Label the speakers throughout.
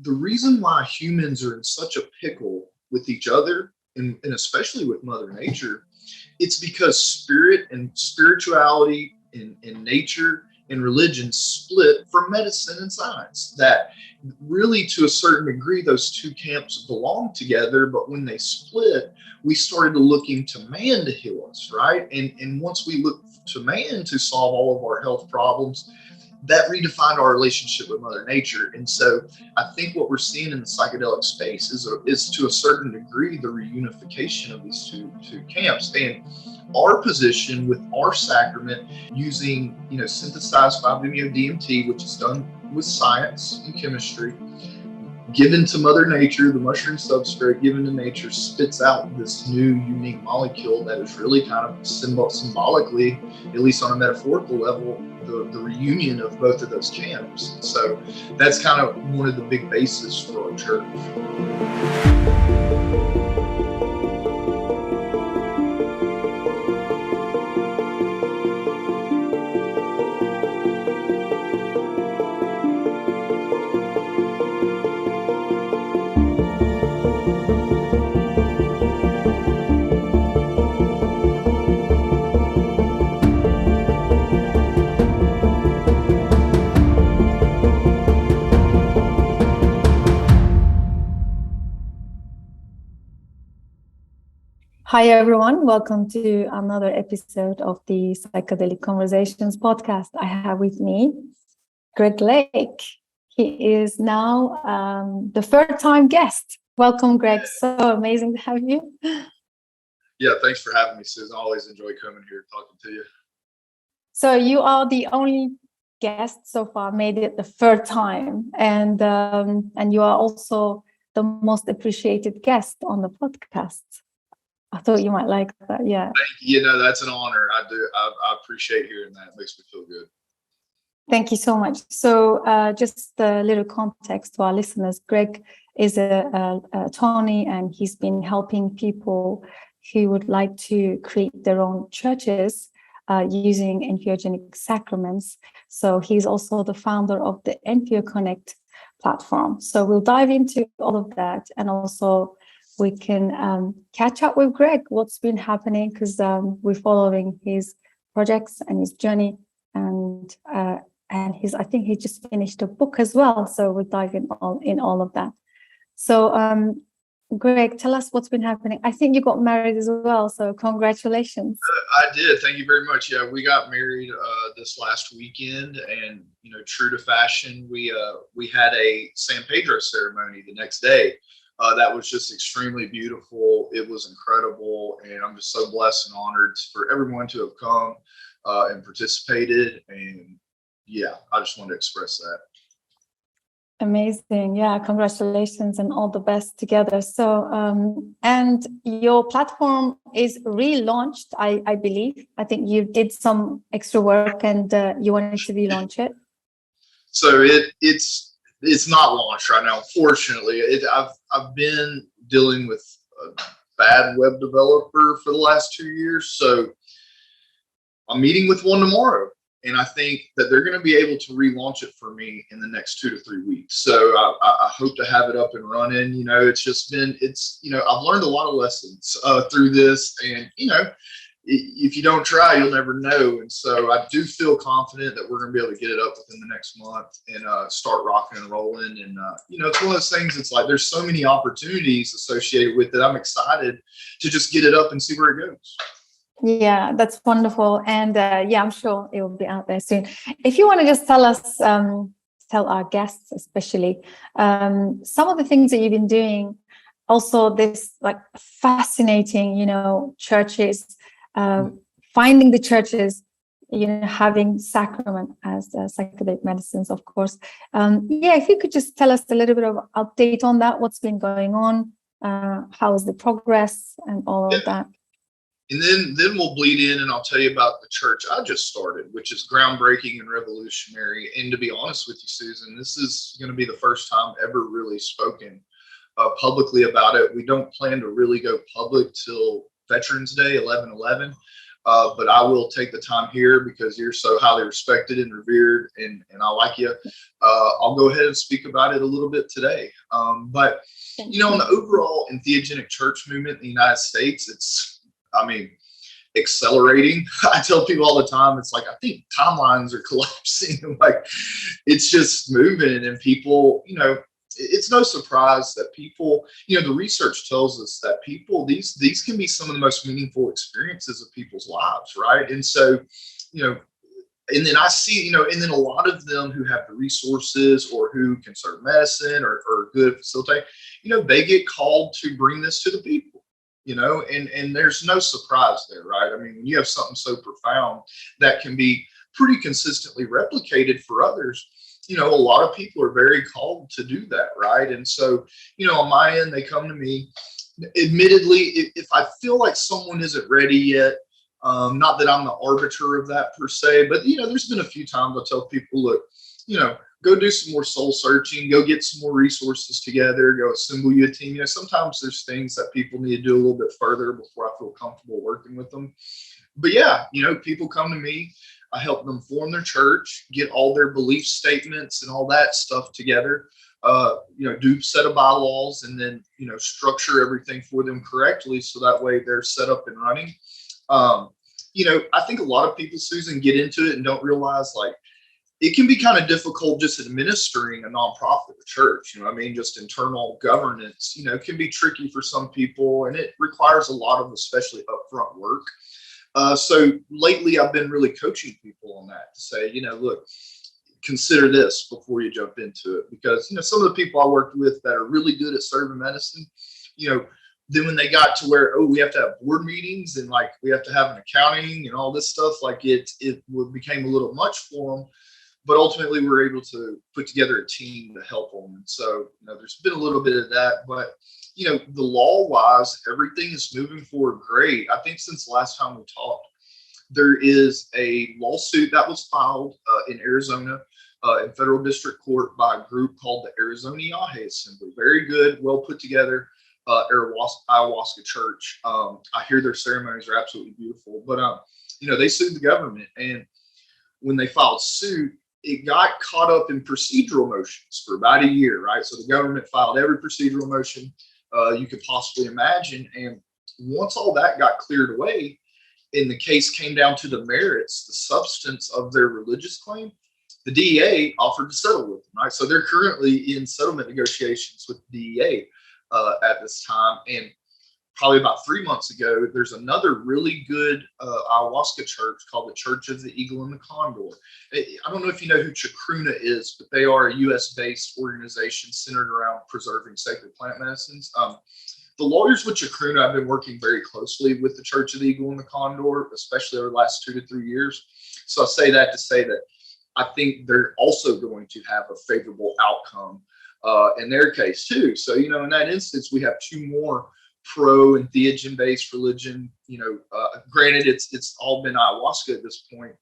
Speaker 1: the reason why humans are in such a pickle with each other and especially with Mother Nature, it's because spirit and spirituality and nature and religion split from medicine and science. That really, to a certain degree, those two camps belong together. But when they split, we started looking to man to heal us, right? And once we look to man to solve all of our health problems, that redefined our relationship with Mother Nature. And so I think what we're seeing in the psychedelic space is to a certain degree the reunification of these two camps. And our position with our sacrament using, synthesized 5-MeO-DMT, which is done with science and chemistry, given to Mother Nature, the mushroom substrate given to nature spits out this new unique molecule that is really kind of symbolically, at least on a metaphorical level, the reunion of both of those camps. So that's kind of one of the big bases for our church.
Speaker 2: Hi, everyone. Welcome to another episode of the Psychedelic Conversations podcast. I have with me Greg Lake. He is now the third-time guest. Welcome, Greg. So amazing to have you.
Speaker 1: Yeah, thanks for having me, Susan. I always enjoy coming here and talking to you.
Speaker 2: So you are the only guest so far, made it the third time. And you are also the most appreciated guest on the podcast. I thought you might like that. Yeah.
Speaker 1: Thank you. That's an honor. I do. I appreciate hearing that. It makes me feel good.
Speaker 2: Thank you so much. So just a little context to our listeners. Greg is a attorney, and he's been helping people who would like to create their own churches using entheogenic sacraments. So he's also the founder of the EntheoConnect Platform. So we'll dive into all of that, and also we can catch up with Greg, what's been happening, because we're following his projects and his journey, and I think he just finished a book as well. So we'll dive in all of that. So Greg, tell us what's been happening. I think you got married as well, so congratulations.
Speaker 1: I did. Thank you very much. Yeah, we got married this last weekend, and true to fashion, we had a San Pedro ceremony the next day. That was just extremely beautiful. It was incredible, and I'm just so blessed and honored for everyone to have come and participated. And yeah, I just wanted to express that.
Speaker 2: Amazing. Yeah, congratulations and all the best together. So, and your platform is relaunched, I believe. I think you did some extra work and you wanted to relaunch it.
Speaker 1: So it's not launched right now, unfortunately. I've been dealing with a bad web developer for the last 2 years. So I'm meeting with one tomorrow, and I think that they're going to be able to relaunch it for me in the next 2 to 3 weeks. So I hope to have it up and running. It's just been, I've learned a lot of lessons through this, and, if you don't try, you'll never know. And so I do feel confident that we're going to be able to get it up within the next month and start rocking and rolling. And, it's one of those things. It's like there's so many opportunities associated with it. I'm excited to just get it up and see where it goes.
Speaker 2: Yeah, that's wonderful. And I'm sure it will be out there soon. If you want to just tell us, tell our guests especially, some of the things that you've been doing, also this like fascinating, churches, finding the churches, having sacrament as psychedelic medicines, of course. If you could just tell us a little bit of update on that, what's been going on, how is the progress and all of that.
Speaker 1: And then we'll bleed in, and I'll tell you about the church I just started, which is groundbreaking and revolutionary. And to be honest with you, Susan, this is going to be the first time ever really spoken publicly about it. We don't plan to really go public till Veterans Day, 11/11. but I will take the time here because you're so highly respected and revered, and I like you. I'll go ahead and speak about it a little bit today. But, you know, in the overall entheogenic church movement in the United States, it's, I mean, accelerating. I tell people all the time, it's like, I think timelines are collapsing. Like, it's just moving, and people, you know, it's no surprise that people, you know, the research tells us that people, these can be some of the most meaningful experiences of people's lives, right? And so, you know, and then I see, you know, and then a lot of them who have the resources or who can serve medicine or good facilitate, you know, they get called to bring this to the people, you know, and there's no surprise there, right? I mean, when you have something so profound that can be pretty consistently replicated for others, you know, a lot of people are very called to do that, right? And so, you know, on my end, they come to me. Admittedly, if I feel like someone isn't ready yet, not that I'm the arbiter of that per se, but, you know, there's been a few times I tell people, look, you know, go do some more soul searching, go get some more resources together, go assemble you a team. You know, sometimes there's things that people need to do a little bit further before I feel comfortable working with them. But yeah, you know, people come to me. I help them form their church, get all their belief statements and all that stuff together, you know, do set of bylaws, and then, you know, structure everything for them correctly so that way they're set up and running. You know, I think a lot of people, Susan, get into it and don't realize, like, it can be kind of difficult just administering a nonprofit church. You know, I mean, just internal governance, you know, can be tricky for some people, and it requires a lot of especially upfront work. So lately I've been really coaching people on that to say, you know, look, consider this before you jump into it, because, you know, some of the people I worked with that are really good at serving medicine, you know, then when they got to where, oh, we have to have board meetings and like we have to have an accounting and all this stuff, like it became a little much for them. But ultimately, we were able to put together a team to help them. And so, you know, there's been a little bit of that. But, you know, the law-wise, everything is moving forward great. I think since the last time we talked, there is a lawsuit that was filed in Arizona in federal district court by a group called the Arizona Yahe Assembly. Very good, well put together ayahuasca church. I hear their ceremonies are absolutely beautiful. But, you know, they sued the government. And when they filed suit, it got caught up in procedural motions for about a year, right? So the government filed every procedural motion you could possibly imagine. And once all that got cleared away and the case came down to the merits, the substance of their religious claim, the DEA offered to settle with them, right? So they're currently in settlement negotiations with the DEA at this time. And probably about 3 months ago, there's another really good ayahuasca church called the Church of the Eagle and the Condor. I don't know if you know who Chacruna is, but they are a U.S.-based organization centered around preserving sacred plant medicines. The lawyers with Chacruna, I've been working very closely with the Church of the Eagle and the Condor, especially over the last 2 to 3 years. So I say that to say that I think they're also going to have a favorable outcome in their case too. So, you know, in that instance, we have 2 more pro and entheogen-based religion. You know, granted, it's all been ayahuasca at this point,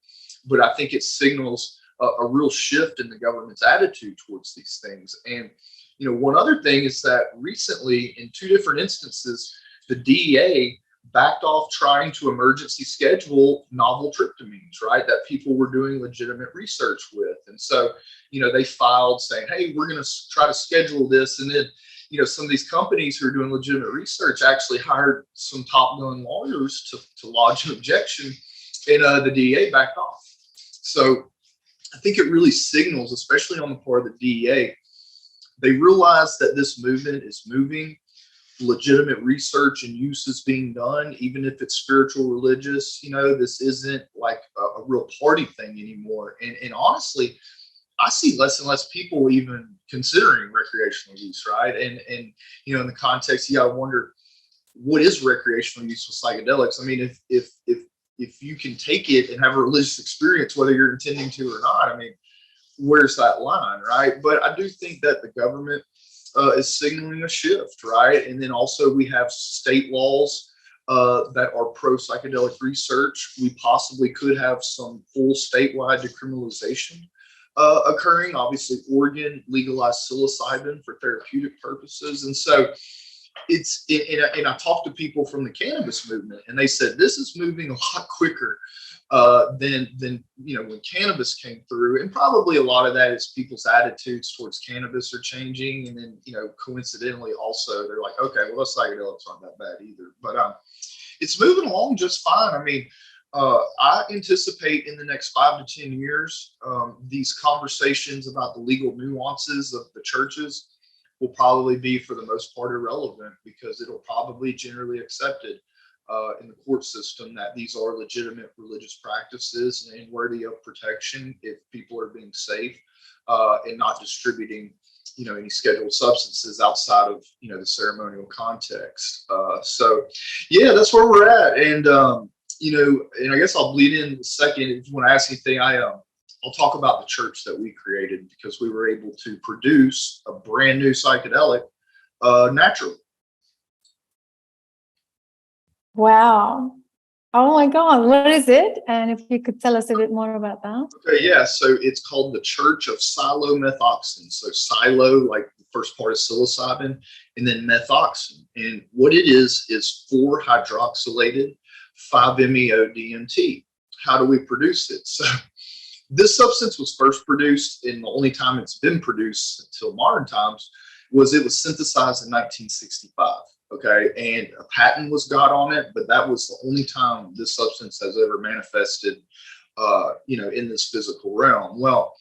Speaker 1: but I think it signals a real shift in the government's attitude towards these things. And, you know, one other thing is that recently, in 2 different instances, the DEA backed off trying to emergency schedule novel tryptamines, right, that people were doing legitimate research with. And so, you know, they filed saying, hey, we're going to try to schedule this. And then, you know, some of these companies who are doing legitimate research actually hired some top gun lawyers to lodge an objection, and the DEA backed off. So I think it really signals, especially on the part of the DEA, they realize that this movement is moving. Legitimate research and use is being done, even if it's spiritual, religious. You know, this isn't like a real party thing anymore. And honestly, I see less and less people even considering recreational use, right? And you know, in the context, you gotta wonder, what is recreational use with psychedelics? I mean, if you can take it and have a religious experience, whether you're intending to or not, I mean, where's that line, right? But I do think that the government is signaling a shift, right? And then also we have state laws that are pro psychedelic research. We possibly could have some full statewide decriminalization occurring. Obviously, Oregon legalized psilocybin for therapeutic purposes. And so, and I talked to people from the cannabis movement, and they said this is moving a lot quicker than when cannabis came through, and probably a lot of that is people's attitudes towards cannabis are changing, and then coincidentally also they're like, okay, well, those psychedelics aren't that bad either, but it's moving along just fine. I mean, I anticipate in the next 5 to 10 years, these conversations about the legal nuances of the churches will probably be, for the most part, irrelevant, because it'll probably generally accepted in the court system that these are legitimate religious practices and worthy of protection if people are being safe and not distributing any scheduled substances outside of the ceremonial context. So yeah, that's where we're at. And and I guess I'll bleed in a second. If you want to ask anything, I'll talk about the church that we created, because we were able to produce a brand new psychedelic naturally.
Speaker 2: Wow. Oh my God, what is it? And if you could tell us a bit more about that.
Speaker 1: Okay, yeah, so it's called the Church of Psilomethoxin. So silo, like the first part of psilocybin, and then methoxin. And what it is 4-hydroxylated 5-MeO-DMT. How do we produce it? So this substance was first produced, and the only time it's been produced until modern times was it was synthesized in 1965. Okay, and a patent was got on it, but that was the only time this substance has ever manifested, in this physical realm. Well,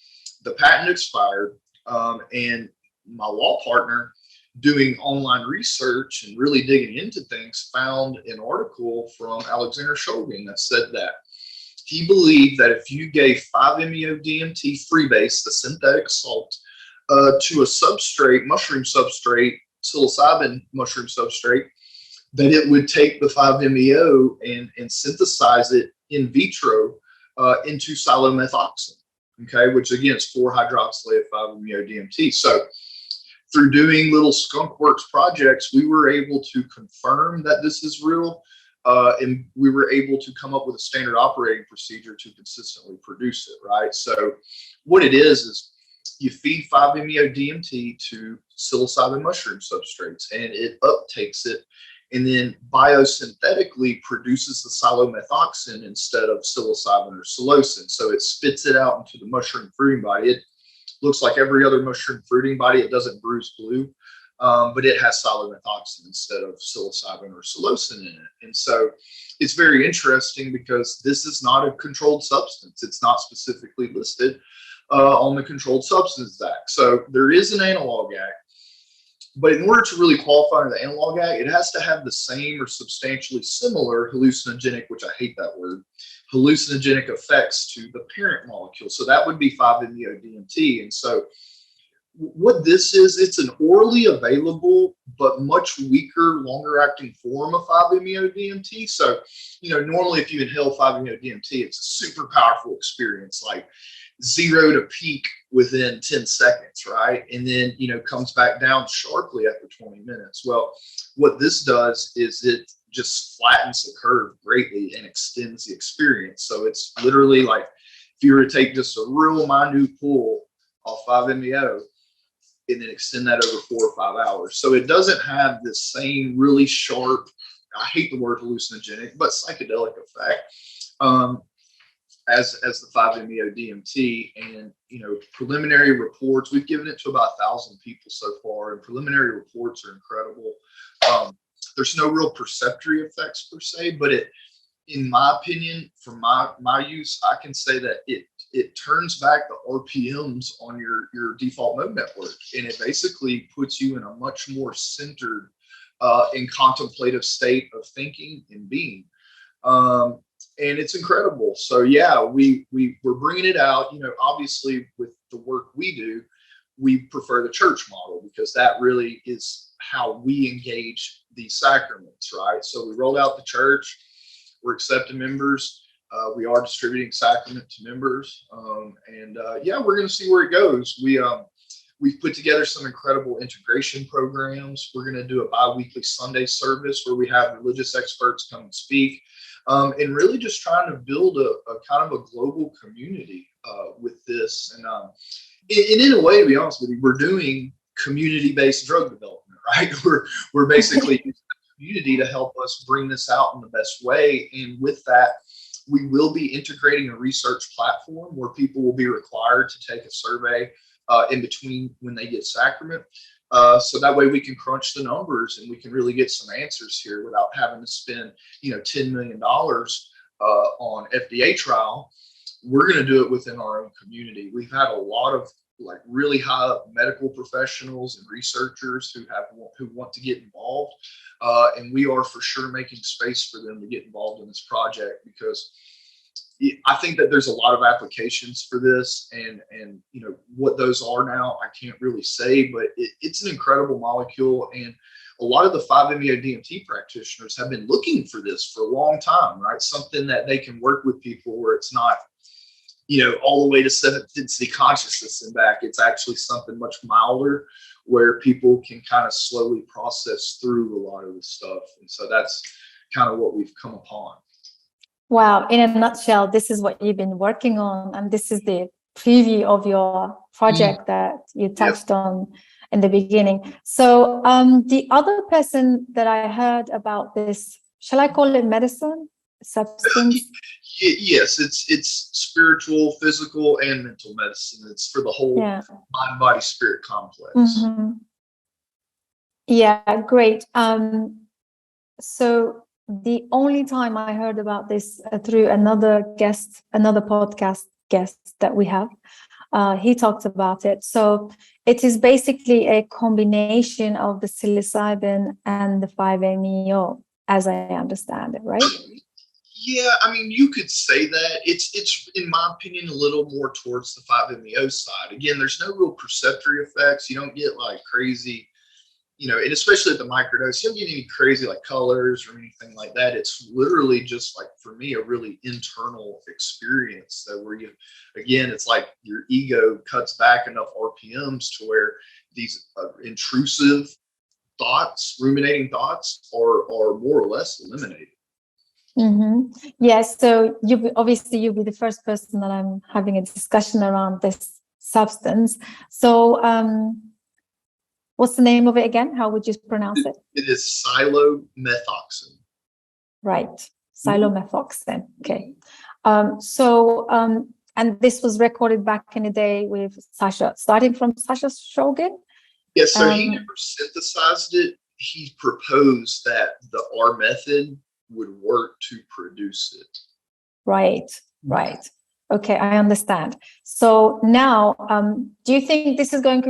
Speaker 1: the patent expired, and my law partner, doing online research and really digging into things, found an article from Alexander Shulgin that said that he believed that if you gave 5-MeO-DMT freebase, the synthetic salt, to a substrate, mushroom substrate, psilocybin mushroom substrate, that it would take the 5-MeO and synthesize it in vitro into psilomethoxin, okay, which again is 4-hydroxylated 5-MeO-DMT. So through doing little skunkworks projects, we were able to confirm that this is real, and we were able to come up with a standard operating procedure to consistently produce it, right? So what it is you feed 5-MeO-DMT to psilocybin mushroom substrates, and it uptakes it, and then biosynthetically produces the psilomethoxin instead of psilocybin or psilocin. So it spits it out into the mushroom fruiting body. It looks like every other mushroom fruiting body. It doesn't bruise blue, but it has psilomethoxin instead of psilocybin or psilocin in it. And so it's very interesting, because this is not a controlled substance. It's not specifically listed on the Controlled Substances Act. So there is an analog act, but in order to really qualify under the analog act, it has to have the same or substantially similar hallucinogenic, which I hate that word, hallucinogenic effects to the parent molecule. So that would be 5-MeO-DMT. And so what this is, it's an orally available but much weaker, longer acting form of 5-MeO-DMT. So, normally if you inhale 5-MeO-DMT, it's a super powerful experience, like 0 to peak within 10 seconds, right? And then, comes back down sharply after 20 minutes. Well, what this does is it just flattens the curve greatly and extends the experience. So it's literally like if you were to take just a real minute pull off 5-MeO and then extend that over 4 or 5 hours. So it doesn't have this same really sharp, I hate the word hallucinogenic, but psychedelic effect as the 5-MeO-DMT. And preliminary reports, we've given it to about 1,000 people so far, and preliminary reports are incredible. There's no real perceptory effects per se, but in my opinion, from my use, I can say that it turns back the RPMs on your default mode network, and it basically puts you in a much more centered and contemplative state of thinking and being. And it's incredible. So yeah, we're bringing it out. Obviously with the work we do, we prefer the church model, because that really is how we engage these sacraments, right? So we rolled out the church. We're accepting members. We are distributing sacrament to members, yeah, we're going to see where it goes. We've put together some incredible integration programs. We're going to do a bi-weekly Sunday service where we have religious experts come and speak, and really just trying to build a kind of a global community with this. And in a way, to be honest with you, we're doing community-based drug development, right? We're basically using the community to help us bring this out in the best way. And with that, we will be integrating a research platform where people will be required to take a survey in between when they get sacrament. So that way we can crunch the numbers and we can really get some answers here without having to spend, $10 million on FDA trial. We're going to do it within our own community. We've had a lot of like really high up medical professionals and researchers who want to get involved. And we are for sure making space for them to get involved in this project, because I think that there's a lot of applications for this, and what those are now, I can't really say, but it's an incredible molecule. And a lot of the 5-MeO-DMT practitioners have been looking for this for a long time, right? Something that they can work with people where it's not, all the way to 7th density consciousness and back. It's actually something much milder where people can kind of slowly process through a lot of the stuff. And so that's kind of what we've come upon.
Speaker 2: Wow. In a nutshell, this is what you've been working on. And this is the preview of your project that you touched on in the beginning. So the other person that I heard about this, shall I call it medicine? Substance?
Speaker 1: Yes, it's spiritual, physical, and mental medicine. It's for the whole mind, body, spirit complex.
Speaker 2: Mm-hmm. Yeah, great. So the only time I heard about this through another podcast guest that we have, he talked about it. So it is basically a combination of the psilocybin and the 5-MeO, as I understand it, right?
Speaker 1: Yeah, I mean, you could say that. It's in my opinion a little more towards the 5-MeO side. Again, there's no real perceptory effects. You don't get like crazy, and especially at the microdose, you don't get any crazy like colors or anything like that. It's literally just like, for me, a really internal experience that where it's like your ego cuts back enough RPMs to where these intrusive thoughts, ruminating thoughts are more or less eliminated.
Speaker 2: Mm-hmm. Yes. So you'll be the first person that I'm having a discussion around this substance. So what's the name of it again? How would you pronounce it?
Speaker 1: It is Psilomethoxin.
Speaker 2: Right. Psilomethoxin. Okay. And this was recorded back in the day with Sasha, starting from Sasha Shogin.
Speaker 1: Yes, so he never synthesized it. He proposed that the R method would work to produce it. Right.
Speaker 2: Okay, I understand. So now, do you think this is going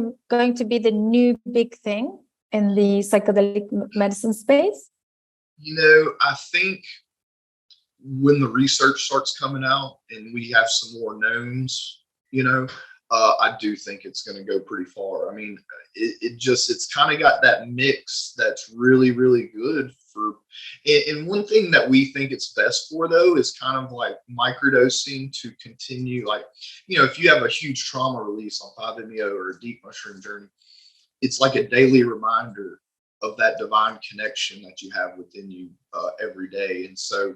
Speaker 2: to be the new big thing in the psychedelic medicine space?
Speaker 1: I think when the research starts coming out and we have some more knowns, I do think it's going to go pretty far. I mean, it's kind of got that mix that's really, really good for. And one thing that we think it's best for, though, is kind of like microdosing to continue. Like, if you have a huge trauma release on 5-MeO or a deep mushroom journey, it's like a daily reminder of that divine connection that you have within you every day. And so,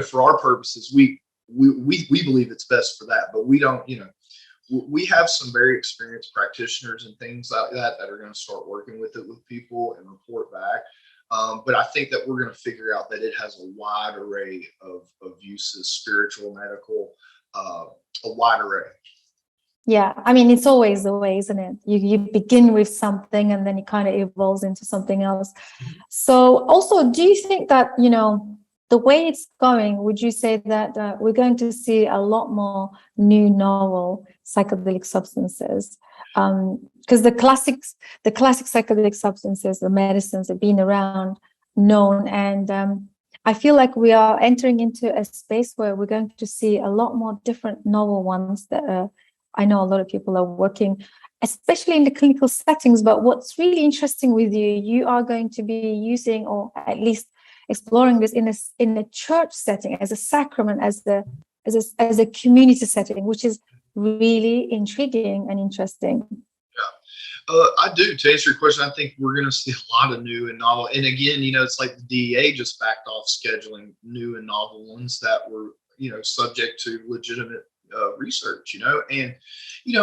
Speaker 1: for our purposes, we believe it's best for that, but we don't, we have some very experienced practitioners and things like that are going to start working with it with people and report back. But I think that we're going to figure out that it has a wide array of uses, spiritual, medical, a wide array.
Speaker 2: Yeah, I mean, it's always the way, isn't it? You begin with something and then it kind of evolves into something else. So also, do you think that, the way it's going, would you say that we're going to see a lot more new novel psychedelic substances? Because the classic psychedelic substances, the medicines, have been around, known, and I feel like we are entering into a space where we're going to see a lot more different novel ones that I know a lot of people are working, especially in the clinical settings. But what's really interesting with you are going to be using, or at least exploring this in a church setting, as a sacrament, as a community setting, which is really intriguing and interesting.
Speaker 1: I do. To answer your question, I think we're going to see a lot of new and novel. And again, it's like the DEA just backed off scheduling new and novel ones that were, subject to legitimate research, and,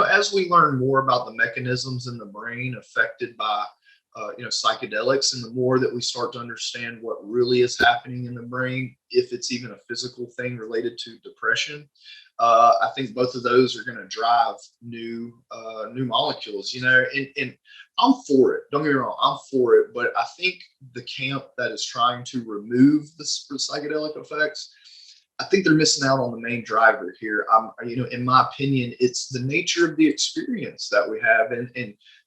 Speaker 1: as we learn more about the mechanisms in the brain affected by psychedelics, and the more that we start to understand what really is happening in the brain, if it's even a physical thing related to depression, I think both of those are going to drive new molecules. And I'm for it. Don't get me wrong, I'm for it. But I think the camp that is trying to remove the psychedelic effects, I think they're missing out on the main driver here. In my opinion, it's the nature of the experience that we have, and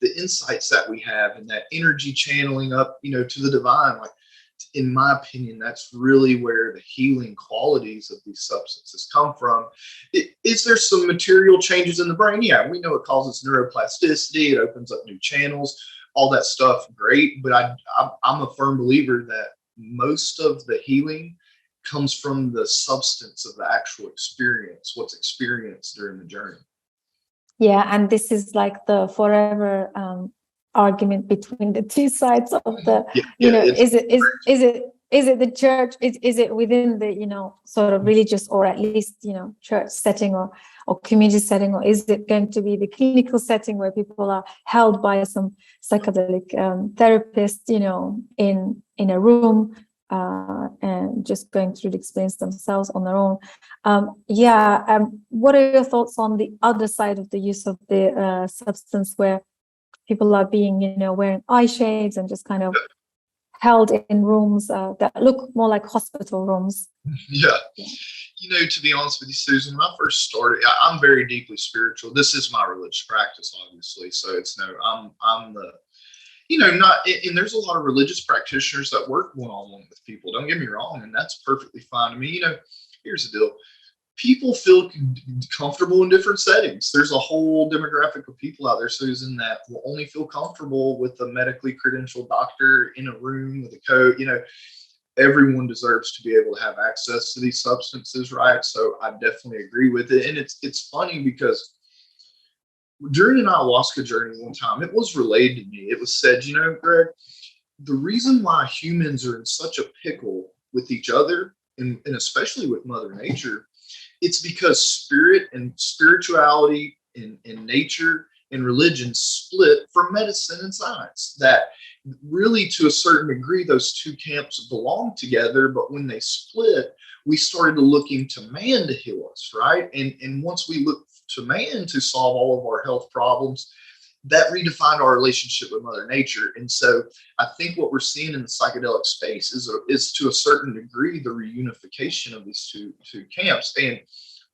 Speaker 1: the insights that we have, and that energy channeling up, to the divine. Like, in my opinion, that's really where the healing qualities of these substances come from. Is there some material changes in the brain? Yeah, we know it causes neuroplasticity. It opens up new channels, all that stuff. Great. But I'm a firm believer that most of the healing comes from the substance of the actual experience, what's experienced during the journey.
Speaker 2: Yeah, and this is like the forever argument between the two sides of the, is it the church? Is it within the, sort of religious, or at least, church setting or community setting, or is it going to be the clinical setting where people are held by some psychedelic therapist, in a room, and just going through the experience themselves on their own. What are your thoughts on the other side of the use of the substance, where people are being, wearing eye shades and just kind of held in rooms that look more like hospital rooms?
Speaker 1: Yeah. To be honest with you, Susan, when I first started, I'm very deeply spiritual. This is my religious practice, obviously. So I'm the, and there's a lot of religious practitioners that work one-on-one with people. Don't get me wrong, and that's perfectly fine to me. Here's the deal. People feel comfortable in different settings. There's a whole demographic of people out there, Susan, that will only feel comfortable with a medically credentialed doctor in a room with a code. Everyone deserves to be able to have access to these substances, right? So I definitely agree with it. And it's funny because during an ayahuasca journey one time, it was relayed to me. It was said, Greg, the reason why humans are in such a pickle with each other, and especially with Mother Nature, it's because spirit and spirituality and nature and religion split from medicine and science. That really, to a certain degree, those two camps belong together. But when they split, we started looking to man to heal us, right? And once we looked to man to solve all of our health problems, that redefined our relationship with Mother Nature. And so I think what we're seeing in the psychedelic space is to a certain degree the reunification of these two camps. And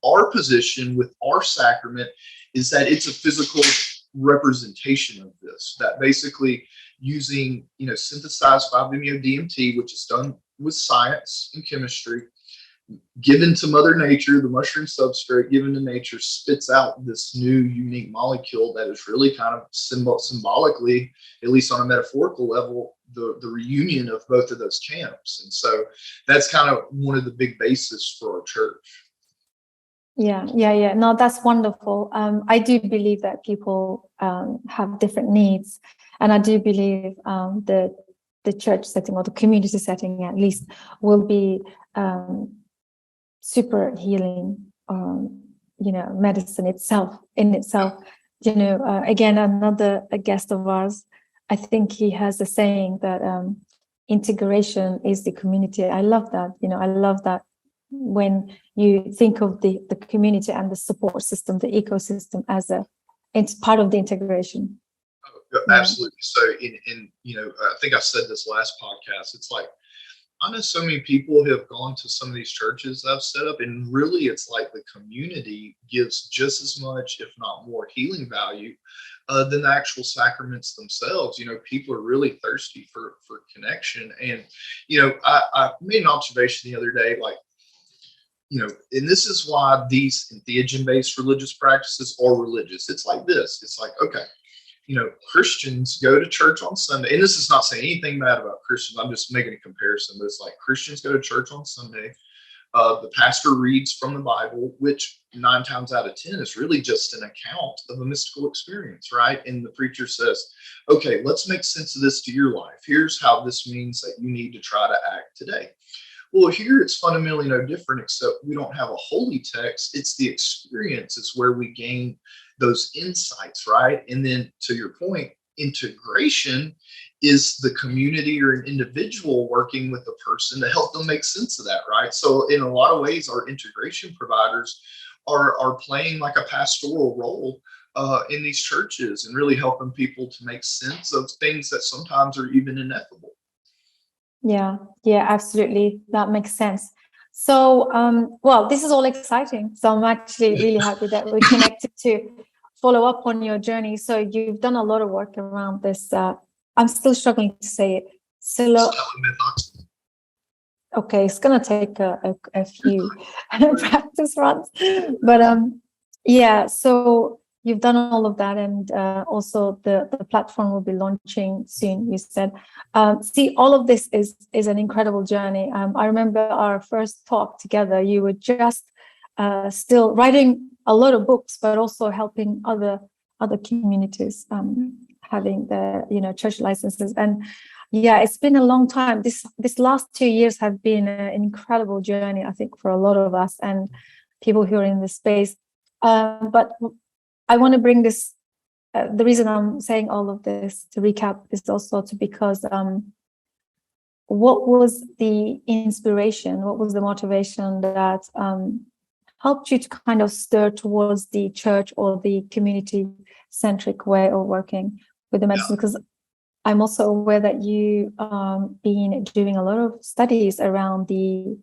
Speaker 1: our position with our sacrament is that it's a physical representation of this, that basically using synthesized 5-MeO-DMT, which is done with science and chemistry, given to Mother Nature, the mushroom substrate given to nature spits out this new unique molecule that is really kind of symbolically, at least on a metaphorical level, the reunion of both of those camps. And so that's kind of one of the big bases for our church.
Speaker 2: Yeah. No, that's wonderful. I do believe that people have different needs, and I do believe that the church setting, or the community setting at least, will be super healing, medicine in itself. Again, another guest of ours, I think he has a saying that integration is the community. I love that. I love that when you think of the community and the support system, the ecosystem, it's part of the integration.
Speaker 1: Absolutely. So I think I said this last podcast, it's like, I know so many people have gone to some of these churches I've set up, and really it's like the community gives just as much, if not more, healing value than the actual sacraments themselves. People are really thirsty for connection. And, I made an observation the other day, like, and this is why these entheogen-based religious practices are religious. It's like this. It's like, okay, Christians go to church on Sunday, and this is not saying anything bad about Christians. I'm just making a comparison, but it's like Christians go to church on Sunday. The pastor reads from the Bible, which 9 times out of 10 is really just an account of a mystical experience, right? And the preacher says, okay, let's make sense of this to your life. Here's how this means that you need to try to act today. Well, here it's fundamentally no different, except we don't have a holy text. It's the experience. It's where we gain those insights, right? And then, to your point, integration is the community or an individual working with a person to help them make sense of that, right? So in a lot of ways, our integration providers are playing like a pastoral role in these churches and really helping people to make sense of things that sometimes are even ineffable.
Speaker 2: Yeah, yeah, absolutely. That makes sense. So, well, this is all exciting. So I'm actually really happy that we're connected to follow up on your journey. So you've done a lot of work around this. I'm still struggling to say it.
Speaker 1: Psilomethoxin.
Speaker 2: Okay, it's gonna take a few practice runs, but yeah. So you've done all of that, and also the platform will be launching soon. You said, see, all of this is an incredible journey. I remember our first talk together. You were just still writing a lot of books, but also helping other communities having the church licenses. And yeah, it's been a long time. This last 2 years have been an incredible journey, I think, for a lot of us and people who are in this space. But I want to bring this. The reason I'm saying all of this to recap is also because what was the inspiration? What was the motivation that helped you to kind of stir towards the church or the community-centric way of working with the medicine? Because I'm also aware that you been doing a lot of studies around the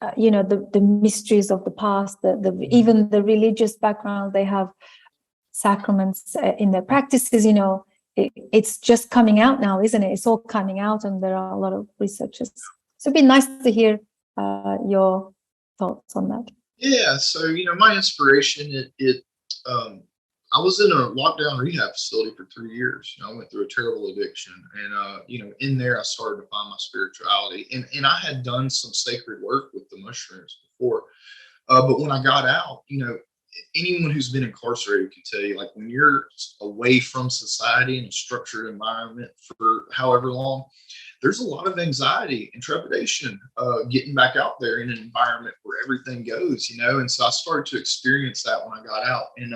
Speaker 2: the mysteries of the past, even the religious background. They have sacraments in their practices. It's just coming out now, isn't it? It's all coming out, and there are a lot of researchers. So it'd be nice to hear your thoughts on that.
Speaker 1: Yeah, so my inspiration, I was in a lockdown rehab facility for 3 years. I went through a terrible addiction, and in there I started to find my spirituality, and I had done some sacred work with the mushrooms before, but when I got out, anyone who's been incarcerated can tell you, like, when you're away from society in a structured environment for however long, there's a lot of anxiety and trepidation getting back out there in an environment where everything goes, and so I started to experience that when I got out, and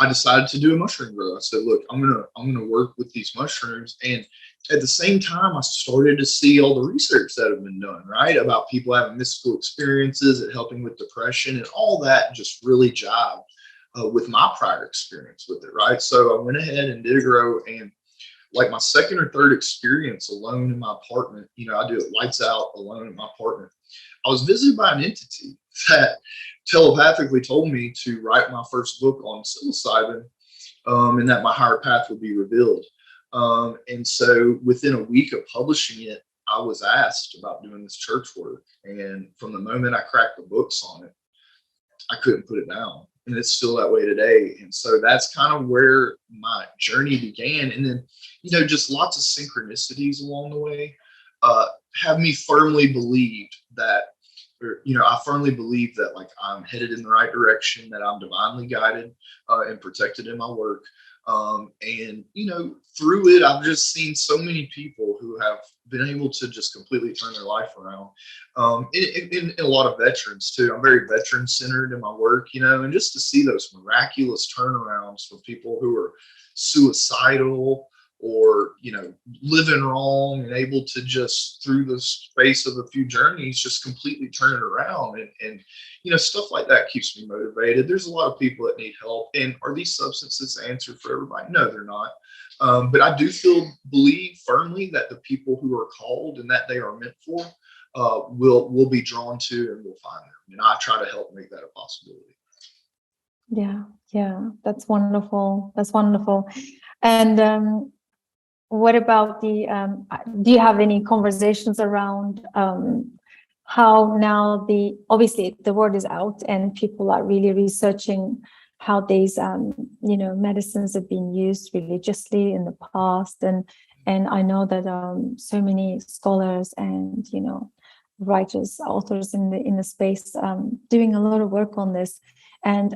Speaker 1: I decided to do a mushroom grow. I said, look, I'm gonna work with these mushrooms. And at the same time, I started to see all the research that have been done, right, about people having mystical experiences and helping with depression, and all that just really jived with my prior experience with it, right? So I went ahead and did a grow, and like my second or third experience alone in my apartment, I do it lights out alone in my apartment. I was visited by an entity that telepathically told me to write my first book on psilocybin, and that my higher path would be revealed. And so within a week of publishing it, I was asked about doing this church work. And from the moment I cracked the books on it, I couldn't put it down. And it's still that way today. And so that's kind of where my journey began. And then, just lots of synchronicities along the way have me firmly believed that, I firmly believe that, like, I'm headed in the right direction, that I'm divinely guided and protected in my work. And through it, I've just seen so many people who have been able to just completely turn their life around. In a lot of veterans too. I'm very veteran centered in my work, and just to see those miraculous turnarounds for people who are suicidal or living wrong, and able to just, through the space of a few journeys, just completely turn it around. And stuff like that keeps me motivated. There's a lot of people that need help. And are these substances the answer for everybody? No, they're not. But I do believe firmly that the people who are called and that they are meant for will be drawn to and will find them. And I try to help make that a possibility.
Speaker 2: Yeah, that's wonderful. And what about do you have any conversations around how now obviously the word is out and people are really researching how these medicines have been used religiously in the past, and I know that so many scholars and writers, authors in the space doing a lot of work on this. And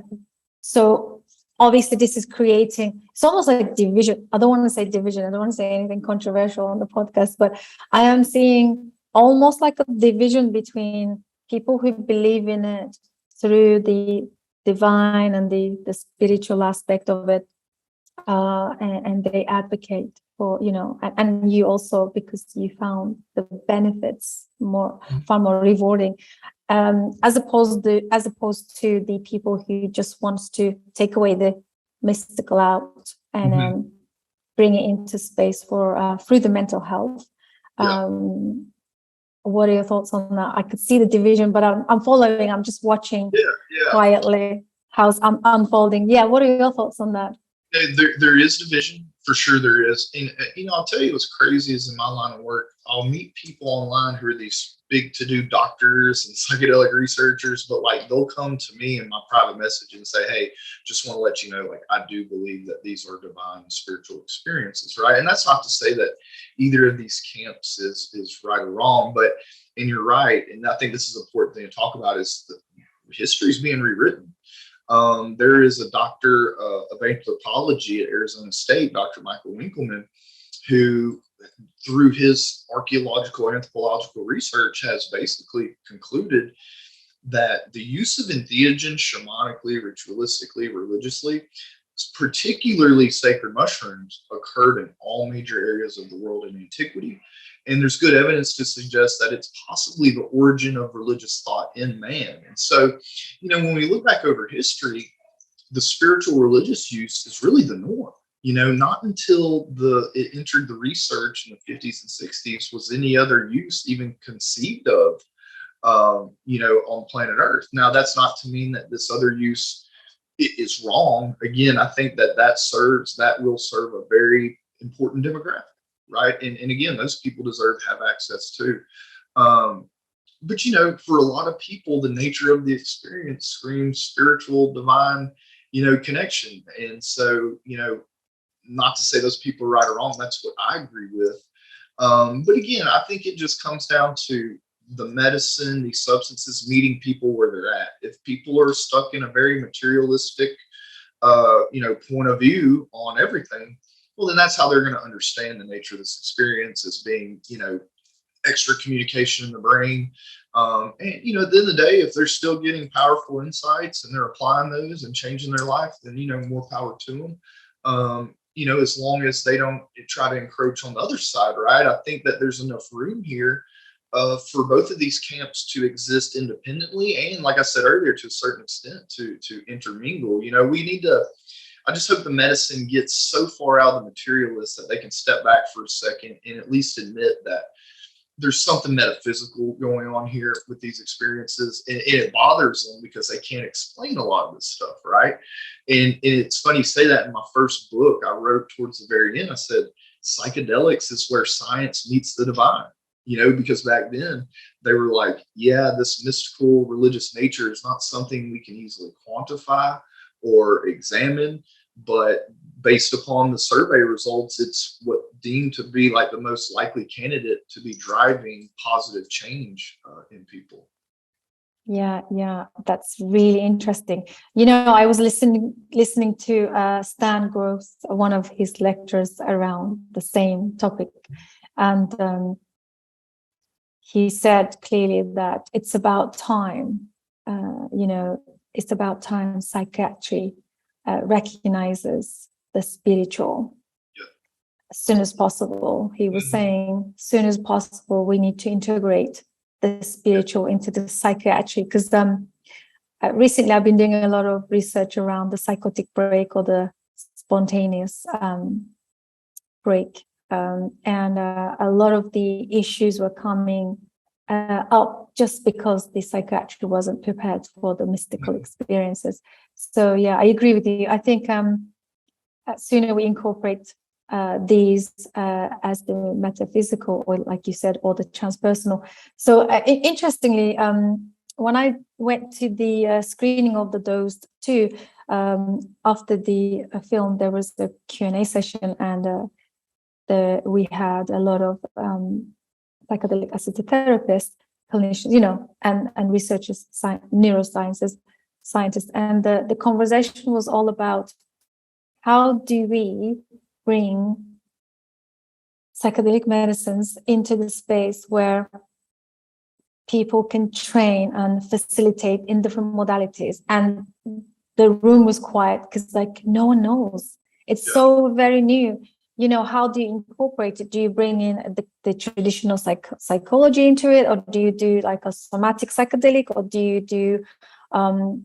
Speaker 2: so obviously this is creating, it's almost like division. I don't want to say division, I don't want to say anything controversial on the podcast, but I am seeing almost like a division between people who believe in it through the divine and the spiritual aspect of it, and they advocate for, and you also, because you found the benefits far more rewarding, as opposed to the people who just wants to take away the mystical out and bring it into space for through the mental health. What are your thoughts on that? I could see the division, but I'm following. I'm just watching quietly how it's unfolding. Yeah, what are your thoughts on that?
Speaker 1: There is division, for sure there is. And, I'll tell you what's crazy is in my line of work, I'll meet people online who are these big to-do doctors and psychedelic researchers, but like they'll come to me in my private message and say, hey, just want to let you know, like, I do believe that these are divine spiritual experiences, right? And that's not to say that either of these camps is right or wrong, and you're right. And I think this is an important thing to talk about is that history is being rewritten. There is a doctor of anthropology at Arizona State, Dr. Michael Winkelman, who, through his archaeological and anthropological research, has basically concluded that the use of entheogens shamanically, ritualistically, religiously, particularly sacred mushrooms, occurred in all major areas of the world in antiquity. And there's good evidence to suggest that it's possibly the origin of religious thought in man. And so, when we look back over history, the spiritual religious use is really the norm. Not until it entered the research in the 50s and 60s was any other use even conceived of, on planet Earth. Now, that's not to mean that this other use is wrong. Again, I think that will serve a very important demographic. Right. And again, those people deserve to have access to. But, for a lot of people, the nature of the experience screams spiritual, divine, connection. And so, not to say those people are right or wrong. That's what I agree with. But again, I think it just comes down to the medicine, these substances meeting people where they're at. If people are stuck in a very materialistic, point of view on everything, well, then that's how they're going to understand the nature of this experience as being, extra communication in the brain. And, at the end of the day, if they're still getting powerful insights and they're applying those and changing their life, then, more power to them. As long as they don't try to encroach on the other side, right? I think that there's enough room here for both of these camps to exist independently. And like I said earlier, to a certain extent, to intermingle. We need to, I just hope the medicine gets so far out of the materialist that they can step back for a second and at least admit that there's something metaphysical going on here with these experiences. And it bothers them because they can't explain a lot of this stuff, right? And it's funny you say that. In my first book, I wrote towards the very end, I said, psychedelics is where science meets the divine. Because back then they were like, yeah, this mystical religious nature is not something we can easily quantify or examine, but based upon the survey results, it's what deemed to be like the most likely candidate to be driving positive change in people.
Speaker 2: Yeah, that's really interesting. I was listening to Stan Gross, one of his lectures around the same topic, and he said clearly that it's about time. It's about time psychiatry recognizes the spiritual as soon as possible. He was saying, as soon as possible, we need to integrate the spiritual into the psychiatry, because recently I've been doing a lot of research around the psychotic break or the spontaneous break, and a lot of the issues were coming up just because the psychiatry wasn't prepared for the mystical experiences. So yeah, I agree with you. I think sooner we incorporate these as the metaphysical, or like you said, or the transpersonal. So interestingly, when I went to the screening of the Dose 2, after the film, there was the Q&A session, and we had a lot of psychedelic-assisted therapists, clinicians, and researchers, neurosciences, scientists, and the conversation was all about how do we bring psychedelic medicines into the space where people can train and facilitate in different modalities. And the room was quiet because no one knows. It's so very new. You know, how do you incorporate it? Do you bring in the traditional psychology into it, or do you do like a somatic psychedelic, or do you do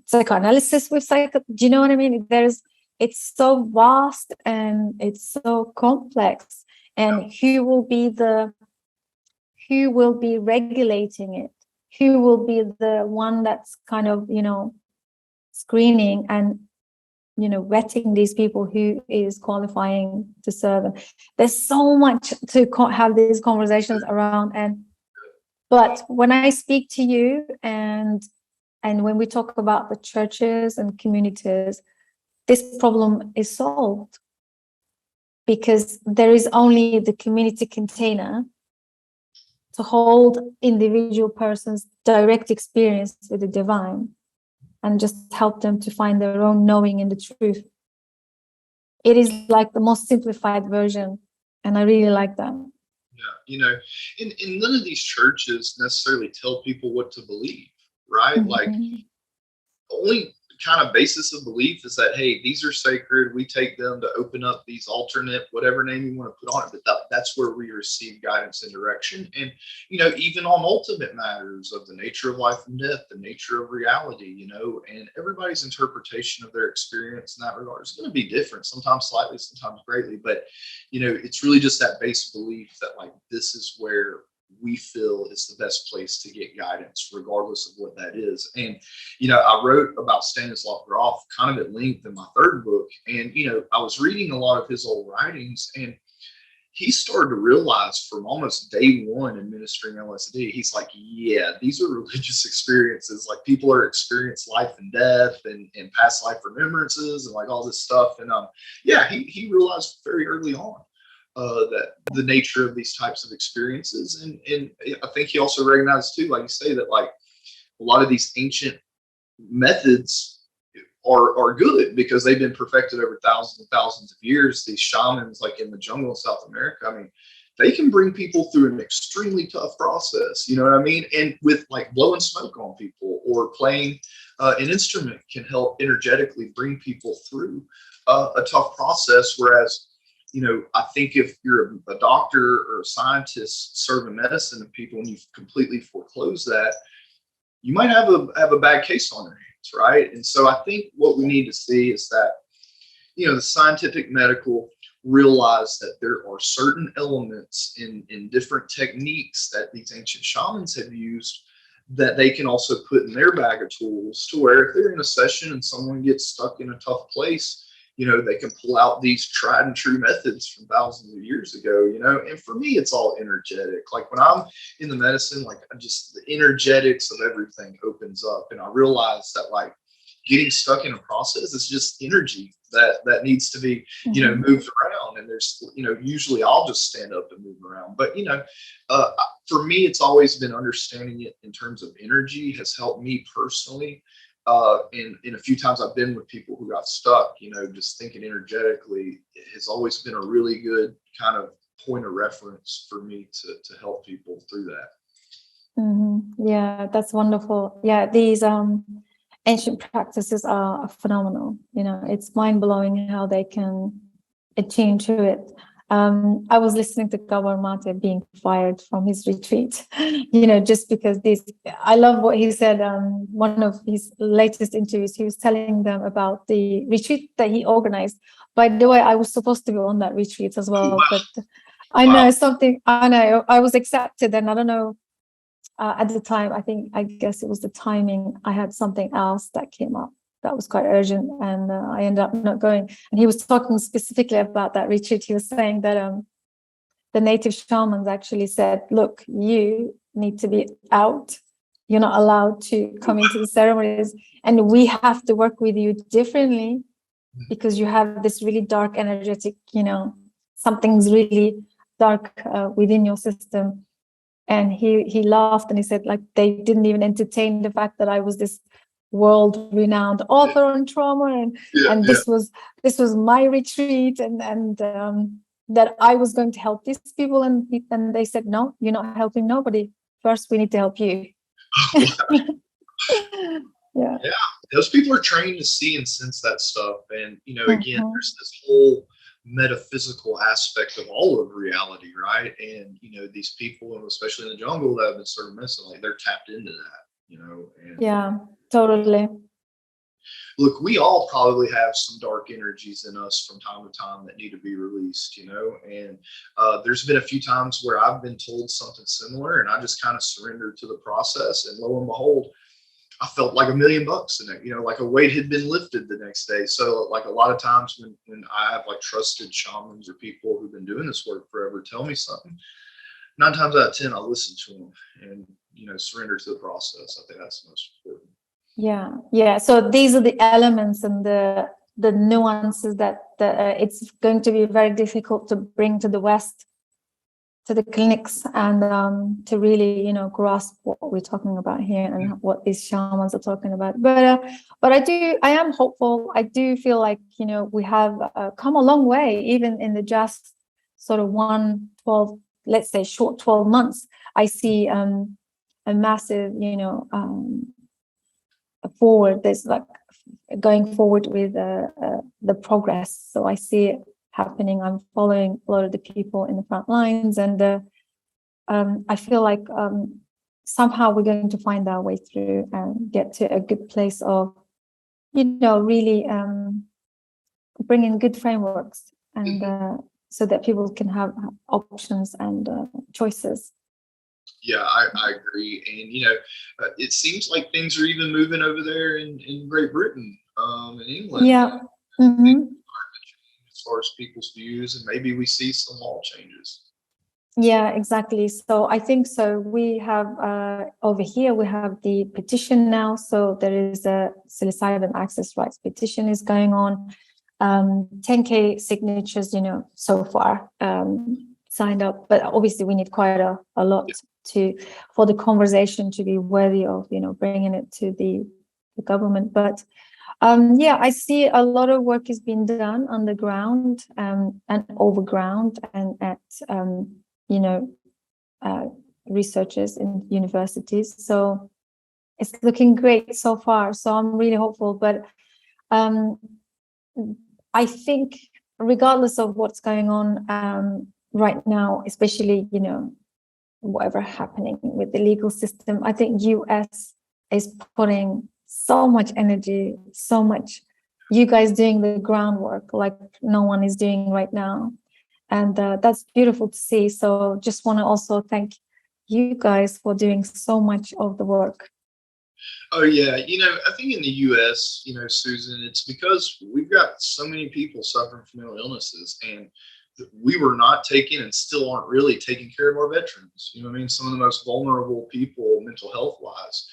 Speaker 2: psychoanalysis with do you know what I mean? It's so vast and it's so complex, and who will be regulating it? Who will be the one that's kind of, you know, screening and, you know, vetting these people who is qualifying to serve? And there's so much to have these conversations around. But when I speak to you and when we talk about the churches and communities, this problem is solved because there is only the community container to hold individual persons' direct experience with the divine and just help them to find their own knowing in the truth. It is like the most simplified version, and I really like that.
Speaker 1: Yeah, you know, and none of these churches necessarily tell people what to believe, right?
Speaker 2: Mm-hmm.
Speaker 1: Like, only kind of basis of belief is that, hey, these are sacred. We take them to open up these alternate, whatever name you want to put on it, but that's where we receive guidance and direction. And, you know, even on ultimate matters of the nature of life and death, the nature of reality, you know, and everybody's interpretation of their experience in that regard is going to be different, sometimes slightly, sometimes greatly. But, you know, it's really just that base belief that, like, this is where we feel is the best place to get guidance, regardless of what that is. And, you know, I wrote about Stanislav Grof kind of at length in my third book. And, you know, I was reading a lot of his old writings, and he started to realize from almost day one administering LSD, he's like, yeah, these are religious experiences. Like, people are experiencing life and death and past life remembrances and like all this stuff. And yeah, he realized very early on that the nature of these types of experiences. And I think he also recognized too, like you say, that like a lot of these ancient methods are good because they've been perfected over thousands and thousands of years. These shamans, like in the jungle of South America, I mean, they can bring people through an extremely tough process, you know what I mean? And with like blowing smoke on people or playing an instrument can help energetically bring people through a tough process. Whereas, you know, I think if you're a doctor or a scientist serving medicine to people and you've completely foreclosed that, you might have a bad case on your hands, right? And so I think what we need to see is that, you know, the scientific medical realize that there are certain elements in different techniques that these ancient shamans have used that they can also put in their bag of tools, to where if they're in a session and someone gets stuck in a tough place, you know, they can pull out these tried and true methods from thousands of years ago, you know. And for me, it's all energetic. Like when I'm in the medicine, like the energetics of everything opens up. And I realize that like getting stuck in a process is just energy that needs to be, you know, moved around. And there's, you know, usually I'll just stand up and move around. But, you know, for me, it's always been understanding it in terms of energy has helped me personally. In a few times I've been with people who got stuck, you know, just thinking energetically has always been a really good kind of point of reference for me to help people through that.
Speaker 2: Yeah, that's wonderful. Yeah, these ancient practices are phenomenal. You know, it's mind-blowing how they can attune to it. I was listening to Gabor Maté being fired from his retreat, you know, just because I love what he said. One of his latest interviews, he was telling them about the retreat that he organized. By the way, I was supposed to go on that retreat as well, but I know I was accepted, and I don't know, at the time, I guess it was the timing. I had something else that came up that was quite urgent, and I ended up not going. And he was talking specifically about that retreat. He was saying that the native shamans actually said, look, you need to be out. You're not allowed to come into the ceremonies, and we have to work with you differently because you have this really dark energetic, you know, something's really dark within your system. And he laughed and he said, like, they didn't even entertain the fact that I was this world-renowned author on trauma, and this was my retreat, and that I was going to help these people, and they said, no, you're not helping nobody. First, we need to help you. Yeah.
Speaker 1: Yeah, those people are trained to see and sense that stuff. And, again,
Speaker 2: Mhm.
Speaker 1: there's this whole metaphysical aspect of all of reality, right? And, these people, and especially in the jungle that have been sort of missing, like they're tapped into that. And
Speaker 2: Yeah, totally.
Speaker 1: look, we all probably have some dark energies in us from time to time that need to be released, and there's been a few times where I've been told something similar and I just kind of surrendered to the process. And lo and behold, I felt like $1,000,000 in it, like a weight had been lifted the next day. So like a lot of times when I have like trusted shamans or people who've been doing this work forever tell me something, 9 times out of 10, I'll listen to them and, surrender to the process. I think that's the most important.
Speaker 2: Yeah, yeah. So these are the elements and the nuances that it's going to be very difficult to bring to the West, to the clinics, and to really, grasp what we're talking about here and what these shamans are talking about. But I am hopeful. I do feel like, we have come a long way, even in the just sort of 12, let's say short 12 months. I see a massive, forward. There's like going forward with the progress. So I see it happening. I'm following a lot of the people in the front lines, and I feel like somehow we're going to find our way through and get to a good place of, really bringing good frameworks, and so that people can have options and choices.
Speaker 1: Yeah, I agree. And, it seems like things are even moving over there in Great Britain, in England.
Speaker 2: Yeah. Mm-hmm.
Speaker 1: As far as people's views, and maybe we see some law changes.
Speaker 2: Yeah, exactly. So I think so. We have over here, we have the petition now. So there is a psilocybin access rights petition is going on. 10K signatures, so far signed up. But obviously we need quite a lot for the conversation to be worthy of, bringing it to the government. But I see a lot of work is being done underground and overground and at researchers in universities. So it's looking great so far. So I'm really hopeful. But I think regardless of what's going on right now, especially, whatever happening with the legal system, I think US is putting so much energy, so much, you guys doing the groundwork like no one is doing right now. And that's beautiful to see. So just want to also thank you guys for doing so much of the work.
Speaker 1: Oh yeah, I think in the U.S., Susan, it's because we've got so many people suffering from mental illnesses, and we were not taking and still aren't really taking care of our veterans. You know what I mean? Some of the most vulnerable people, mental health wise,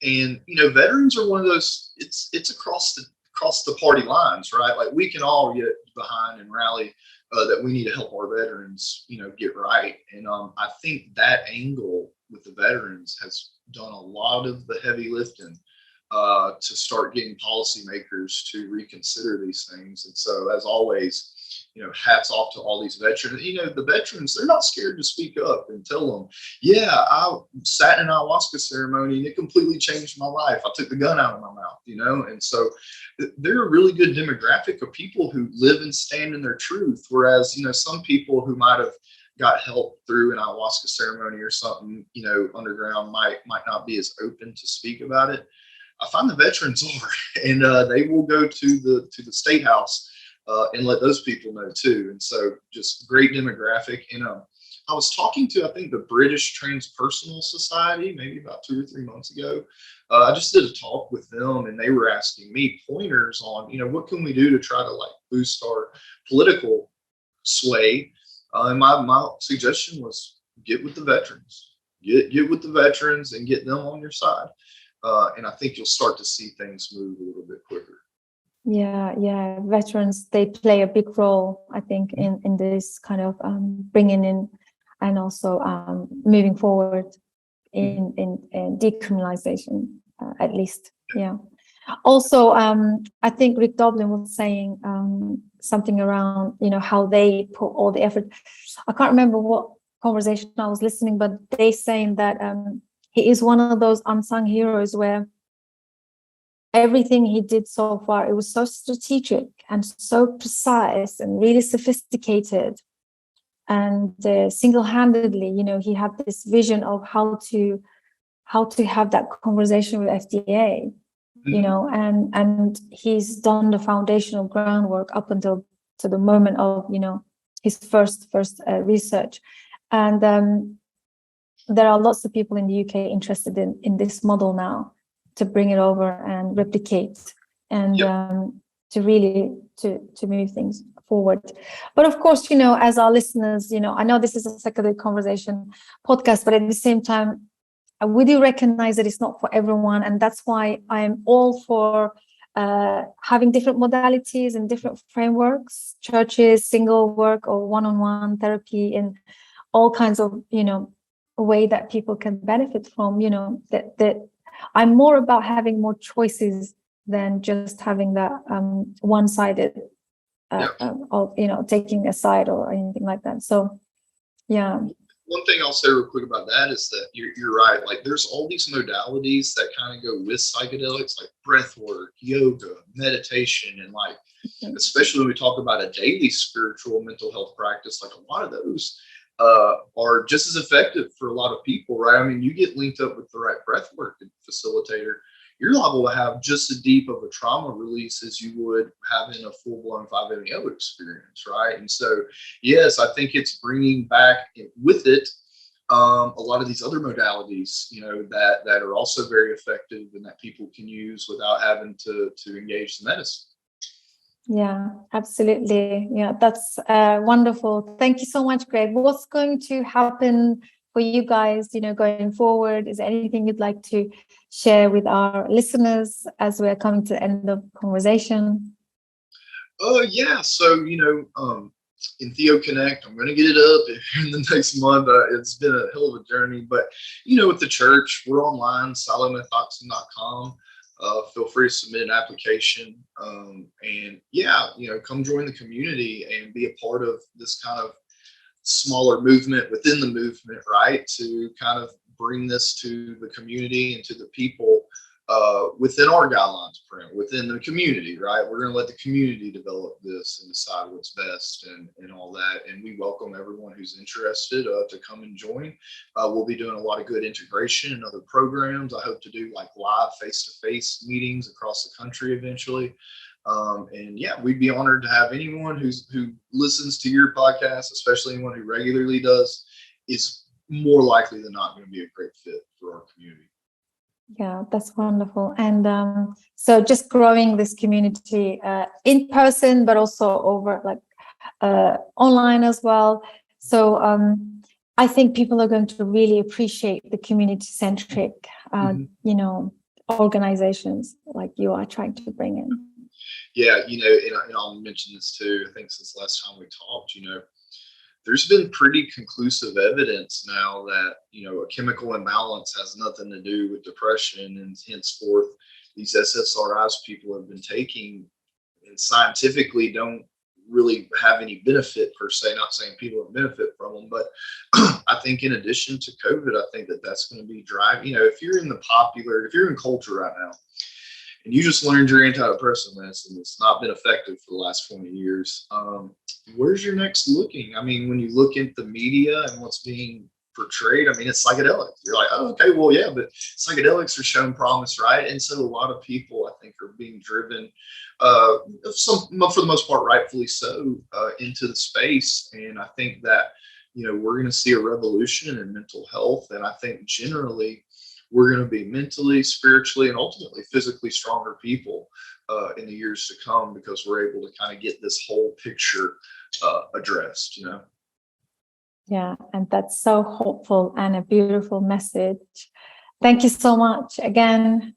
Speaker 1: and veterans are one of those. It's across the party lines, right? Like we can all get behind and rally that we need to help our veterans, get right. And I think that angle with the veterans has done a lot of the heavy lifting to start getting policymakers to reconsider these things. And so, as always, hats off to all these veterans. The veterans, they're not scared to speak up and tell them, yeah, I sat in an ayahuasca ceremony and it completely changed my life. I took the gun out of my mouth, and so they're a really good demographic of people who live and stand in their truth. Whereas, some people who might have got help through an ayahuasca ceremony or something, underground might not be as open to speak about it. I find the veterans are, and they will go to the state house and let those people know too. And so just great demographic. And I was talking to, I think, the British Transpersonal Society, maybe about 2 or 3 months ago. I just did a talk with them, and they were asking me pointers on, what can we do to try to like boost our political sway. And my suggestion was get with the veterans, get with the veterans and get them on your side. And I think you'll start to see things move a little bit quicker.
Speaker 2: Yeah. Veterans, they play a big role, I think, in this kind of bringing in and also moving forward in decriminalization, at least. Yeah. Also, I think Rick Doblin was saying something around, how they put all the effort. I can't remember what conversation I was listening, but they saying that he is one of those unsung heroes where everything he did so far, it was so strategic and so precise and really sophisticated. And single-handedly, he had this vision of how to have that conversation with FDA, and he's done the foundational groundwork up until to the moment of his first research. And there are lots of people in the UK interested in this model now, to bring it over and replicate, and to really to move things forward. But of course, as our listeners, I know this is a psychedelic conversation podcast, but at the same time, we do recognize that it's not for everyone, and that's why I'm all for having different modalities and different frameworks, churches, single work or one-on-one therapy, in all kinds of way that people can benefit from. That I'm more about having more choices than just having that one-sided of taking a side or anything like that. So yeah.
Speaker 1: One thing I'll say real quick about that is that you're right. Like, there's all these modalities that kind of go with psychedelics, like breath work, yoga, meditation, and like, especially when we talk about a daily spiritual mental health practice, like a lot of those are just as effective for a lot of people, right? I mean, you get linked up with the right breath work facilitator, you're liable to have just as deep of a trauma release as you would having a full-blown 5-MeO experience, right? And so, yes, I think it's bringing back with it a lot of these other modalities, that are also very effective and that people can use without having to engage the medicine.
Speaker 2: Yeah, absolutely. Yeah, that's wonderful. Thank you so much, Greg. What's going to happen for you guys, going forward? Is there anything you'd like to share with our listeners as we're coming to the end of the conversation?
Speaker 1: Yeah. So, EntheoConnect, I'm going to get it up in the next month. It's been a hell of a journey, but, with the church, we're online, psilomethoxin.com. Feel free to submit an application, and come join the community and be a part of this kind of smaller movement within the movement, right? To kind of bring this to the community and to the people within our guidelines print, within the community, right? We're going to let the community develop this and decide what's best and all that. And we welcome everyone who's interested to come and join. We'll be doing a lot of good integration and other programs. I hope to do like live face-to-face meetings across the country eventually. And yeah, we'd be honored to have anyone who listens to your podcast, especially anyone who regularly does, is more likely than not going to be a great fit for our community.
Speaker 2: Yeah, that's wonderful. And so just growing this community in person, but also over online as well. So I think people are going to really appreciate the community-centric, organizations like you are trying to bring in.
Speaker 1: Yeah, and I'll mention this too. I think since last time we talked, there's been pretty conclusive evidence now that, a chemical imbalance has nothing to do with depression, and henceforth these SSRIs people have been taking and scientifically don't really have any benefit per se. Not saying people don't benefit from them, but I think in addition to COVID, I think that's going to be driving, if you're in culture right now, and you just learned your antidepressant medicine, it's not been effective for the last 20 years. Where's your next looking? I mean, when you look at the media and what's being portrayed, I mean, it's psychedelics. You're like, oh, okay, well, yeah, but psychedelics are showing promise, right? And so a lot of people, I think, are being driven, for the most part, rightfully so, into the space. And I think that, we're going to see a revolution in mental health. And I think generally, we're going to be mentally, spiritually, and ultimately physically stronger people in the years to come, because we're able to kind of get this whole picture addressed,
Speaker 2: Yeah, and that's so hopeful and a beautiful message. Thank you so much again.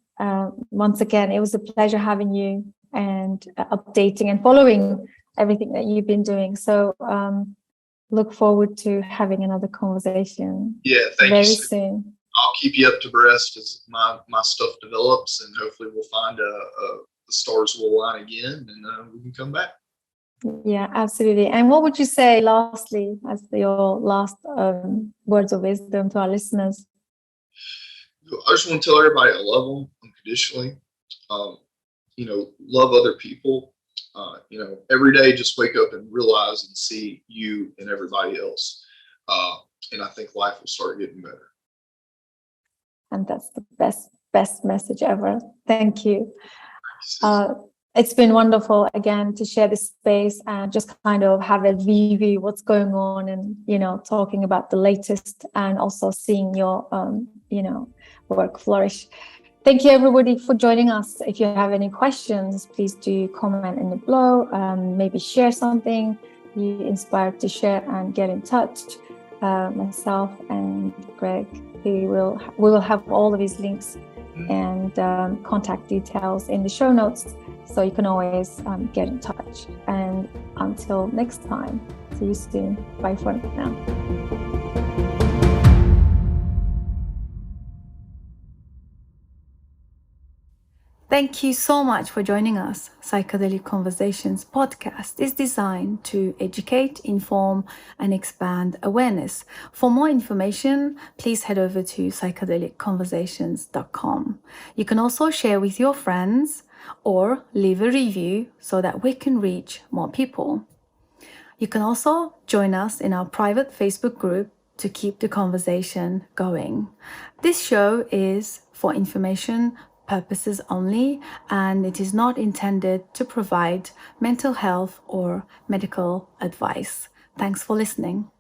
Speaker 2: Once again, it was a pleasure having you and updating and following everything that you've been doing. So look forward to having another conversation.
Speaker 1: Yeah, thank
Speaker 2: very
Speaker 1: you.
Speaker 2: Soon.
Speaker 1: I'll keep you up to breast as my stuff develops, and hopefully we'll find the stars will align again, and we can come back.
Speaker 2: Yeah, absolutely. And what would you say, lastly, as your last words of wisdom to our listeners?
Speaker 1: I just want to tell everybody I love them unconditionally. love other people. Every day, just wake up and realize and see you and everybody else. And I think life will start getting better.
Speaker 2: And that's the best message ever. Thank you. It's been wonderful again to share this space and just kind of have a review what's going on, and talking about the latest, and also seeing your work flourish. Thank you everybody for joining us. If you have any questions, please do comment in the below. Maybe share something you're inspired to share, and get in touch. Myself and Greg, we will have all of his links and contact details in the show notes, so you can always get in touch. And until next time, see you soon. Bye for now. Thank you so much for joining us. Psychedelic Conversations podcast is designed to educate, inform, and expand awareness. For more information, please head over to psychedelicconversations.com. You can also share with your friends or leave a review so that we can reach more people. You can also join us in our private Facebook group to keep the conversation going. This show is for information purposes only, and it is not intended to provide mental health or medical advice. Thanks for listening.